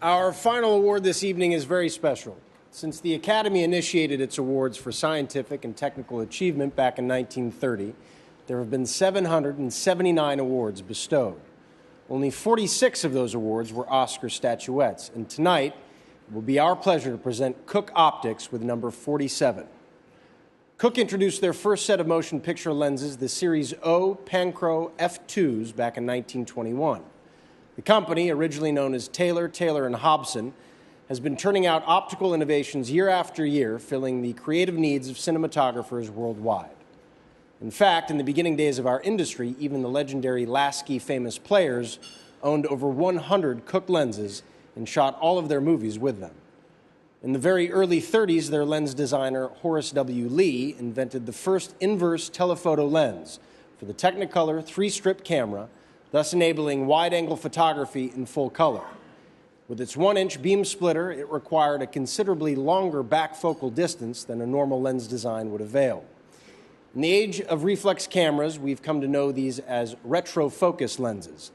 Our final award this evening is very special. Since the Academy initiated its awards for scientific and technical achievement back in 1930, there have been 779 awards bestowed. Only 46 of those awards were Oscar statuettes, and tonight it will be our pleasure to present Cooke Optics with number 47. Cooke introduced their first set of motion picture lenses, the Series O Panchro F2s, back in 1921. The company, originally known as Taylor, Taylor & Hobson, has been turning out optical innovations year after year, filling the creative needs of cinematographers worldwide. In fact, in the beginning days of our industry, even the legendary Lasky famous players owned over 100 Cooke lenses and shot all of their movies with them. In the very early 30s, their lens designer, Horace W. Lee, invented the first inverse telephoto lens for the Technicolor 3-strip camera, thus enabling wide-angle photography in full color. With its 1-inch beam splitter, it required a considerably longer back focal distance than a normal lens design would avail. In the age of reflex cameras, we've come to know these as retrofocus lenses,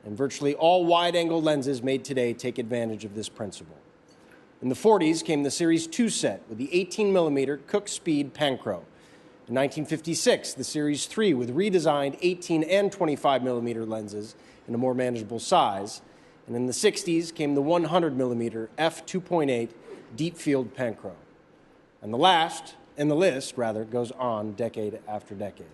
and virtually all wide-angle lenses made today take advantage of this principle. In the 40s came the Series 2 set with the 18mm Cooke Speed Panchro. In 1956, the Series 3 with redesigned 18 and 25mm lenses in a more manageable size. And in the 60s came the 100mm f2.8 Deep Field Panchro. And the list goes on decade after decade.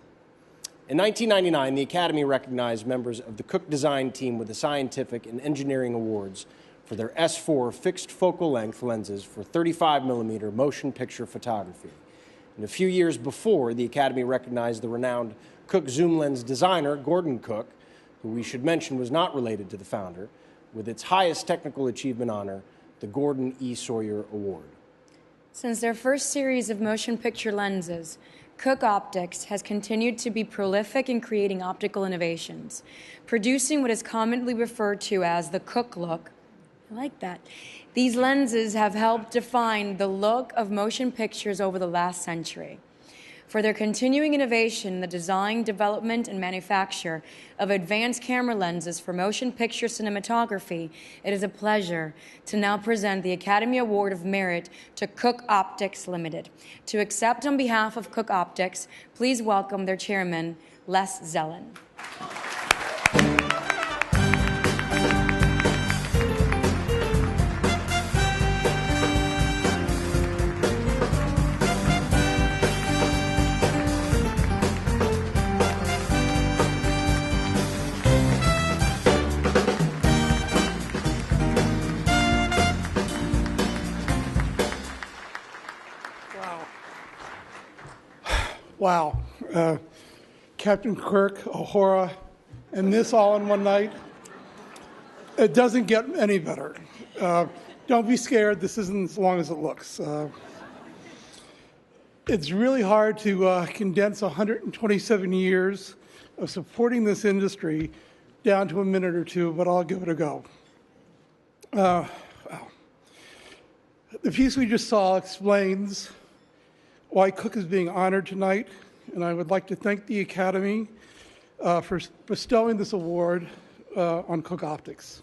In 1999, the Academy recognized members of the Cooke design team with the Scientific and Engineering Awards for their S4 fixed focal length lenses for 35mm motion picture photography. And a few years before, the Academy recognized the renowned Cooke zoom lens designer, Gordon Cooke, who we should mention was not related to the founder, with its highest technical achievement honor, the Gordon E. Sawyer Award. Since their first series of motion picture lenses, Cooke Optics has continued to be prolific in creating optical innovations, producing what is commonly referred to as the Cooke look. I like that. These lenses have helped define the look of motion pictures over the last century. For their continuing innovation in the design, development, and manufacture of advanced camera lenses for motion picture cinematography, it is a pleasure to now present the Academy Award of Merit to Cooke Optics Limited. To accept on behalf of Cooke Optics, please welcome their chairman, Les Zellen. Wow. Captain Kirk, Uhura, and this all in one night. It doesn't get any better. Don't be scared. This isn't as long as it looks. It's really hard to condense 127 years of supporting this industry down to a minute or two, but I'll give it a go. The piece we just saw explains why Cooke is being honored tonight, and I would like to thank the Academy for bestowing this award on Cooke Optics.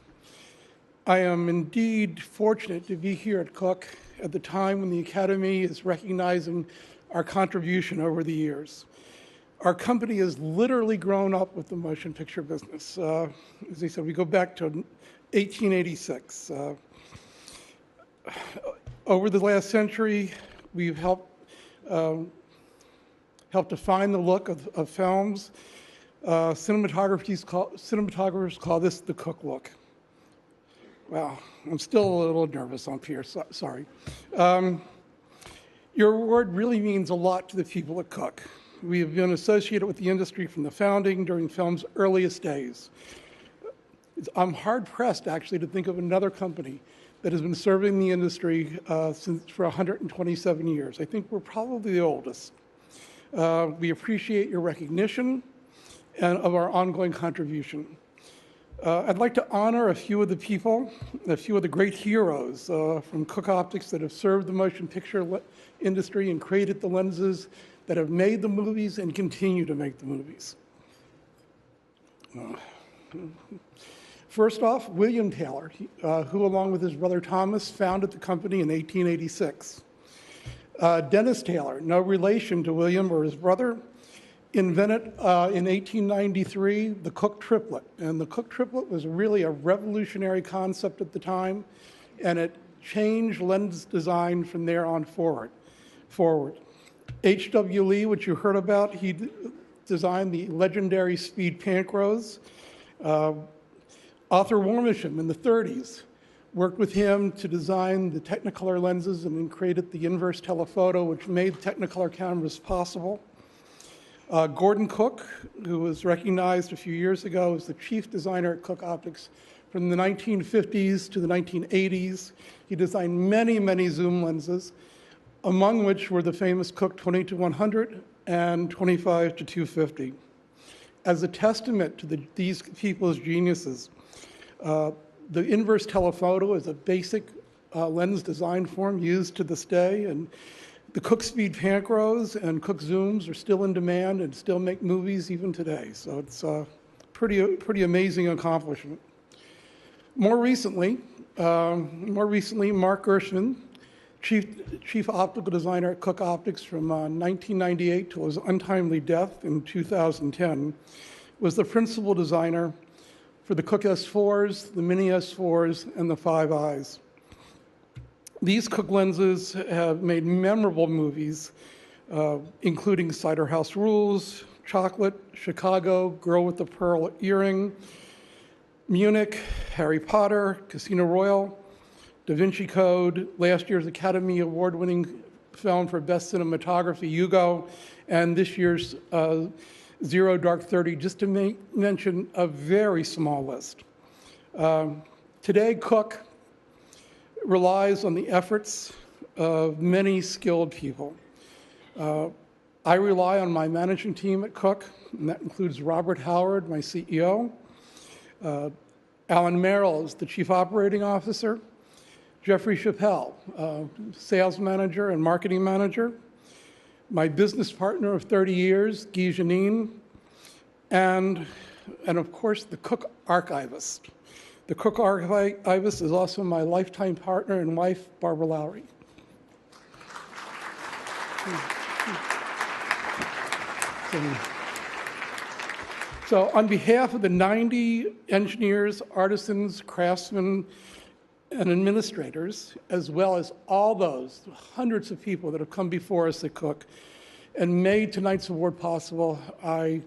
I am indeed fortunate to be here at Cooke at the time when the Academy is recognizing our contribution over the years. Our company has literally grown up with the motion picture business. As I said, we go back to 1886. Over the last century, we've helped define the look of films. Cinematographers call this the Cooke look. Wow, I'm still a little nervous on here, sorry. Your award really means a lot to the people at Cooke. We have been associated with the industry from the founding during film's earliest days. I'm hard-pressed, actually, to think of another company that has been serving the industry for 127 years. I think we're probably the oldest. We appreciate your recognition and of our ongoing contribution. I'd like to honor a few of the people, a few of the great heroes from Cooke Optics that have served the motion picture industry and created the lenses that have made the movies and continue to make the movies. First off, William Taylor, who along with his brother Thomas founded the company in 1886. Dennis Taylor, no relation to William or his brother, invented in 1893 the Cooke triplet. And the Cooke triplet was really a revolutionary concept at the time, and it changed lens design from there on forward. H.W. Lee, which you heard about, he designed the legendary Speed Panchros. Arthur Warmisham in the 30s worked with him to design the Technicolor lenses and then created the inverse telephoto, which made Technicolor cameras possible. Gordon Cooke, who was recognized a few years ago as the chief designer at Cooke Optics from the 1950s to the 1980s. He designed many, many zoom lenses, among which were the famous Cooke 20-100 and 25-250. As a testament to these people's geniuses, the inverse telephoto is a basic lens design form used to this day, and the Cooke Speed Panchros and Cooke Zooms are still in demand and still make movies even today. So it's a pretty amazing accomplishment. More recently, Mark Gershman, chief optical designer at Cooke Optics from 1998 till his untimely death in 2010, was the principal designer for the Cooke S4s, the Mini S4s, and the 5Is. These Cooke lenses have made memorable movies, including Cider House Rules, Chocolate, Chicago, Girl with the Pearl Earring, Munich, Harry Potter, Casino Royale, Da Vinci Code, last year's Academy Award-winning film for Best Cinematography, Hugo, and this year's Zero Dark 30, just to mention a very small list. Today, Cooke relies on the efforts of many skilled people. I rely on my managing team at Cooke, and that includes Robert Howard, my CEO, Alan Merrill is the Chief Operating Officer, Jeffrey Chappelle, Sales Manager and Marketing Manager, my business partner of 30 years, Guy Janine, and of course, the Cooke Archivist. The Cooke Archivist is also my lifetime partner and wife, Barbara Lowry. So on behalf of the 90 engineers, artisans, craftsmen, and administrators, as well as all those hundreds of people that have come before us at Cooke and made tonight's award possible, I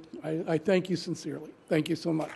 thank you sincerely. Thank you so much.